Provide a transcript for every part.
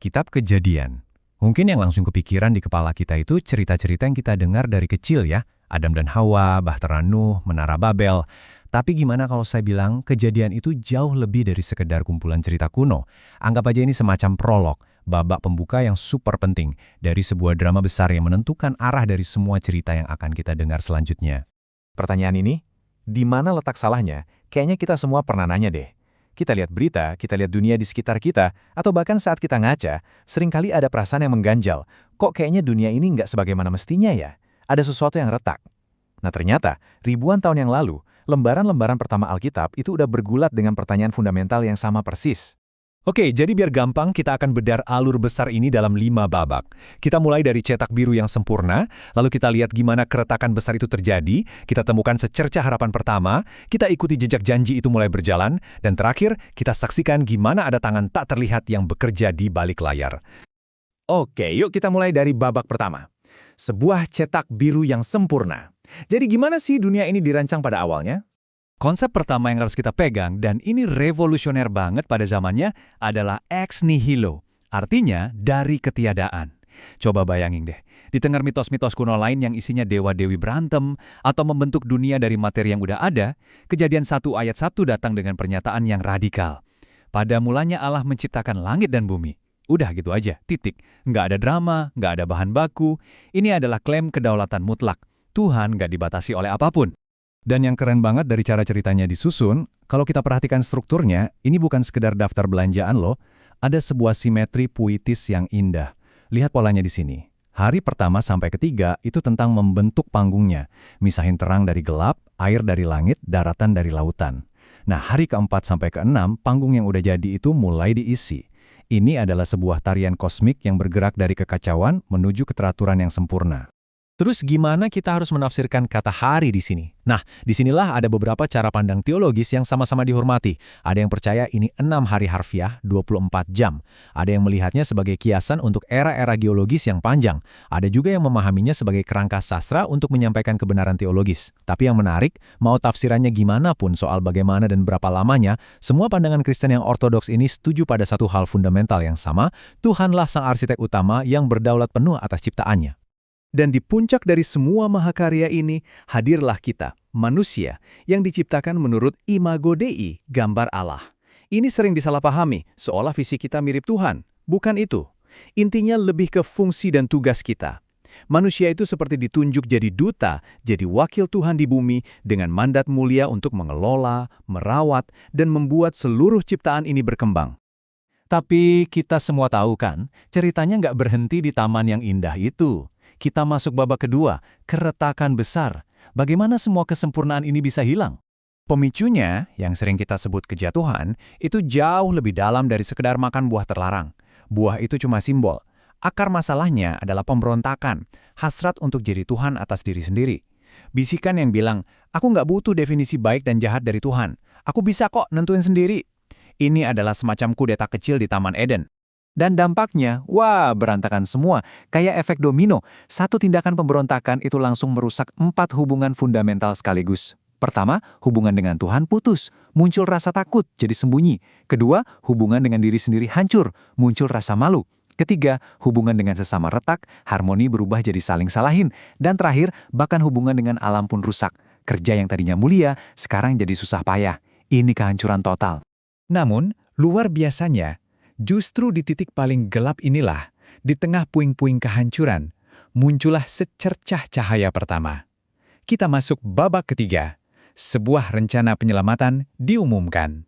Kitab Kejadian. Mungkin yang langsung kepikiran di kepala kita itu cerita-cerita yang kita dengar dari kecil ya. Adam dan Hawa, Bahtera Nuh, Menara Babel. Tapi gimana kalau saya bilang Kejadian itu jauh lebih dari sekedar kumpulan cerita kuno. Anggap aja ini semacam prolog, babak pembuka yang super penting dari sebuah drama besar yang menentukan arah dari semua cerita yang akan kita dengar selanjutnya. Pertanyaan ini, di mana letak salahnya? Kayaknya kita semua pernah nanya deh. Kita lihat berita, kita lihat dunia di sekitar kita, atau bahkan saat kita ngaca, seringkali ada perasaan yang mengganjal. Kok kayaknya dunia ini nggak sebagaimana mestinya ya? Ada sesuatu yang retak. Nah ternyata, ribuan tahun yang lalu, lembaran-lembaran pertama Alkitab itu udah bergulat dengan pertanyaan fundamental yang sama persis. Oke, jadi biar gampang kita akan bedar alur besar ini dalam 5 babak. Kita mulai dari cetak biru yang sempurna, lalu kita lihat gimana keretakan besar itu terjadi, kita temukan secercah harapan pertama, kita ikuti jejak janji itu mulai berjalan, dan terakhir kita saksikan gimana ada tangan tak terlihat yang bekerja di balik layar. Oke, yuk kita mulai dari babak pertama. Sebuah cetak biru yang sempurna. Jadi gimana sih dunia ini dirancang pada awalnya? Konsep pertama yang harus kita pegang, dan ini revolusioner banget pada zamannya, adalah ex nihilo. Artinya, dari ketiadaan. Coba bayangin deh, di tengah mitos-mitos kuno lain yang isinya dewa-dewi berantem, atau membentuk dunia dari materi yang udah ada, Kejadian 1 ayat 1 datang dengan pernyataan yang radikal. Pada mulanya Allah menciptakan langit dan bumi. Udah gitu aja, titik. Nggak ada drama, nggak ada bahan baku. Ini adalah klaim kedaulatan mutlak. Tuhan nggak dibatasi oleh apapun. Dan yang keren banget dari cara ceritanya disusun, kalau kita perhatikan strukturnya, ini bukan sekedar daftar belanjaan loh, ada sebuah simetri puitis yang indah. Lihat polanya di sini. Hari pertama sampai ketiga itu tentang membentuk panggungnya, misahin terang dari gelap, air dari langit, daratan dari lautan. Nah, hari keempat sampai keenam, panggung yang udah jadi itu mulai diisi. Ini adalah sebuah tarian kosmik yang bergerak dari kekacauan menuju keteraturan yang sempurna. Terus gimana kita harus menafsirkan kata hari di sini? Nah, disinilah ada beberapa cara pandang teologis yang sama-sama dihormati. Ada yang percaya ini 6 hari harfiah, 24 jam. Ada yang melihatnya sebagai kiasan untuk era-era geologis yang panjang. Ada juga yang memahaminya sebagai kerangka sastra untuk menyampaikan kebenaran teologis. Tapi yang menarik, mau tafsirannya gimana pun soal bagaimana dan berapa lamanya, semua pandangan Kristen yang ortodoks ini setuju pada satu hal fundamental yang sama, Tuhanlah sang arsitek utama yang berdaulat penuh atas ciptaannya. Dan di puncak dari semua mahakarya ini, hadirlah kita, manusia, yang diciptakan menurut imago Dei, gambar Allah. Ini sering disalahpahami, seolah visi kita mirip Tuhan. Bukan itu. Intinya lebih ke fungsi dan tugas kita. Manusia itu seperti ditunjuk jadi duta, jadi wakil Tuhan di bumi, dengan mandat mulia untuk mengelola, merawat, dan membuat seluruh ciptaan ini berkembang. Tapi kita semua tahu kan, ceritanya nggak berhenti di taman yang indah itu. Kita masuk babak kedua, keretakan besar. Bagaimana semua kesempurnaan ini bisa hilang? Pemicunya, yang sering kita sebut kejatuhan, itu jauh lebih dalam dari sekedar makan buah terlarang. Buah itu cuma simbol. Akar masalahnya adalah pemberontakan, hasrat untuk jadi Tuhan atas diri sendiri. Bisikan yang bilang, aku nggak butuh definisi baik dan jahat dari Tuhan. Aku bisa kok nentuin sendiri. Ini adalah semacam kudeta kecil di Taman Eden. Dan dampaknya, wah berantakan semua, kayak efek domino. Satu tindakan pemberontakan itu langsung merusak 4 hubungan fundamental sekaligus. Pertama, hubungan dengan Tuhan putus, muncul rasa takut, jadi sembunyi. Kedua, hubungan dengan diri sendiri hancur, muncul rasa malu. Ketiga, hubungan dengan sesama retak, harmoni berubah jadi saling salahin. Dan terakhir, bahkan hubungan dengan alam pun rusak. Kerja yang tadinya mulia, sekarang jadi susah payah. Ini kehancuran total. Namun, luar biasanya, justru di titik paling gelap inilah, di tengah puing-puing kehancuran, muncullah secercah cahaya pertama. Kita masuk babak ketiga. Sebuah rencana penyelamatan diumumkan.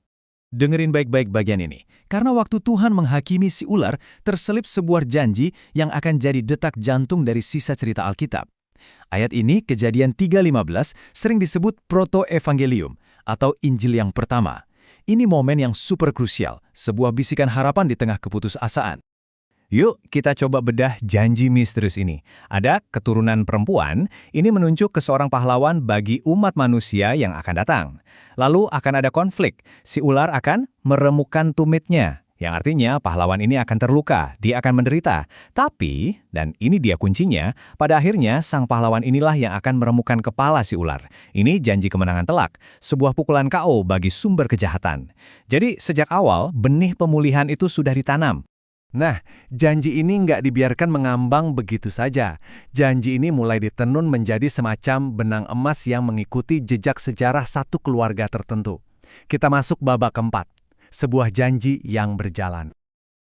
Dengerin baik-baik bagian ini, karena waktu Tuhan menghakimi si ular, terselip sebuah janji yang akan jadi detak jantung dari sisa cerita Alkitab. Ayat ini, Kejadian 3:15, sering disebut proto-evangelium, atau Injil yang pertama. Ini momen yang super krusial, sebuah bisikan harapan di tengah keputusasaan. Yuk, kita coba bedah janji misterius ini. Ada keturunan perempuan, ini menunjuk ke seorang pahlawan bagi umat manusia yang akan datang. Lalu akan ada konflik, si ular akan meremukkan tumitnya. Yang artinya pahlawan ini akan terluka, dia akan menderita. Tapi, dan ini dia kuncinya, pada akhirnya sang pahlawan inilah yang akan meremukkan kepala si ular. Ini janji kemenangan telak, sebuah pukulan KO bagi sumber kejahatan. Jadi sejak awal, benih pemulihan itu sudah ditanam. Nah, janji ini nggak dibiarkan mengambang begitu saja. Janji ini mulai ditenun menjadi semacam benang emas yang mengikuti jejak sejarah satu keluarga tertentu. Kita masuk babak keempat, sebuah janji yang berjalan.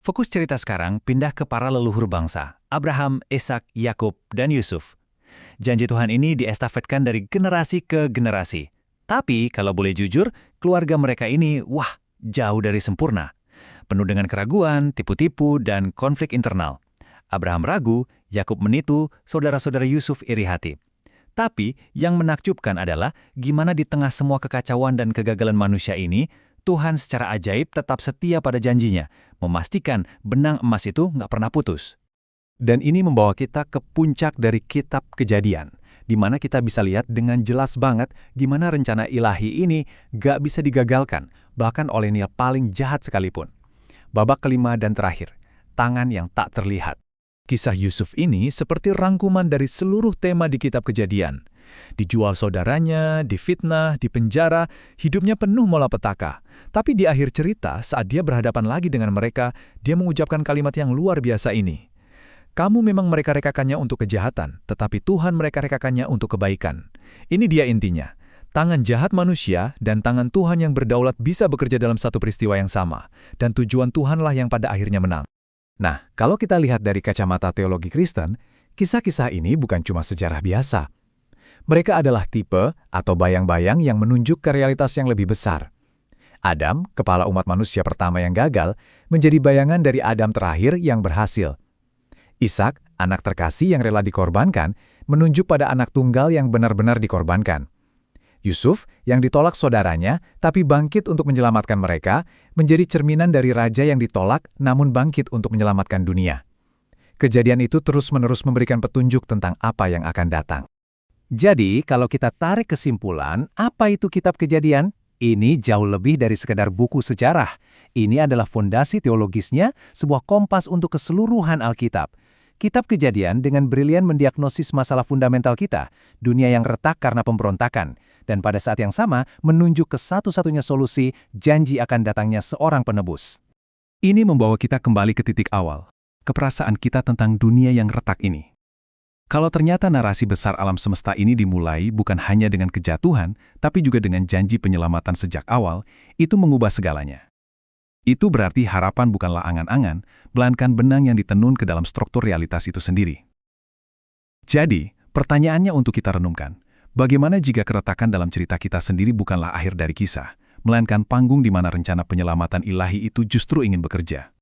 Fokus cerita sekarang pindah ke para leluhur bangsa, Abraham, Ishak, Yakub, dan Yusuf. Janji Tuhan ini diestafetkan dari generasi ke generasi. Tapi kalau boleh jujur, keluarga mereka ini, jauh dari sempurna. Penuh dengan keraguan, tipu-tipu, dan konflik internal. Abraham ragu, Yakub menitu, saudara-saudara Yusuf iri hati. Tapi yang menakjubkan adalah gimana di tengah semua kekacauan dan kegagalan manusia ini, Tuhan secara ajaib tetap setia pada janjinya, memastikan benang emas itu nggak pernah putus. Dan ini membawa kita ke puncak dari kitab Kejadian, di mana kita bisa lihat dengan jelas banget gimana rencana ilahi ini gak bisa digagalkan, bahkan oleh niat paling jahat sekalipun. Babak kelima dan terakhir, tangan yang tak terlihat. Kisah Yusuf ini seperti rangkuman dari seluruh tema di kitab Kejadian. Dijual saudaranya, difitnah, dipenjara, hidupnya penuh malapetaka. Tapi di akhir cerita, saat dia berhadapan lagi dengan mereka, dia mengucapkan kalimat yang luar biasa ini. Kamu memang mereka-rekakannya untuk kejahatan, tetapi Tuhan mereka-rekakannya untuk kebaikan. Ini dia intinya. Tangan jahat manusia dan tangan Tuhan yang berdaulat bisa bekerja dalam satu peristiwa yang sama, dan tujuan Tuhanlah yang pada akhirnya menang. Nah, kalau kita lihat dari kacamata teologi Kristen, kisah-kisah ini bukan cuma sejarah biasa. Mereka adalah tipe atau bayang-bayang yang menunjuk ke realitas yang lebih besar. Adam, kepala umat manusia pertama yang gagal, menjadi bayangan dari Adam terakhir yang berhasil. Ishak, anak terkasih yang rela dikorbankan, menunjuk pada anak tunggal yang benar-benar dikorbankan. Yusuf, yang ditolak saudaranya, tapi bangkit untuk menyelamatkan mereka, menjadi cerminan dari raja yang ditolak namun bangkit untuk menyelamatkan dunia. Kejadian itu terus-menerus memberikan petunjuk tentang apa yang akan datang. Jadi, kalau kita tarik kesimpulan, apa itu kitab Kejadian? Ini jauh lebih dari sekedar buku sejarah. Ini adalah fondasi teologisnya, sebuah kompas untuk keseluruhan Alkitab. Kitab Kejadian dengan brilian mendiagnosis masalah fundamental kita, dunia yang retak karena pemberontakan, dan pada saat yang sama menunjuk ke satu-satunya solusi, janji akan datangnya seorang penebus. Ini membawa kita kembali ke titik awal, ke perasaan kita tentang dunia yang retak ini. Kalau ternyata narasi besar alam semesta ini dimulai bukan hanya dengan kejatuhan, tapi juga dengan janji penyelamatan sejak awal, itu mengubah segalanya. Itu berarti harapan bukanlah angan-angan, melainkan benang yang ditenun ke dalam struktur realitas itu sendiri. Jadi, pertanyaannya untuk kita renungkan, bagaimana jika keretakan dalam cerita kita sendiri bukanlah akhir dari kisah, melainkan panggung di mana rencana penyelamatan ilahi itu justru ingin bekerja?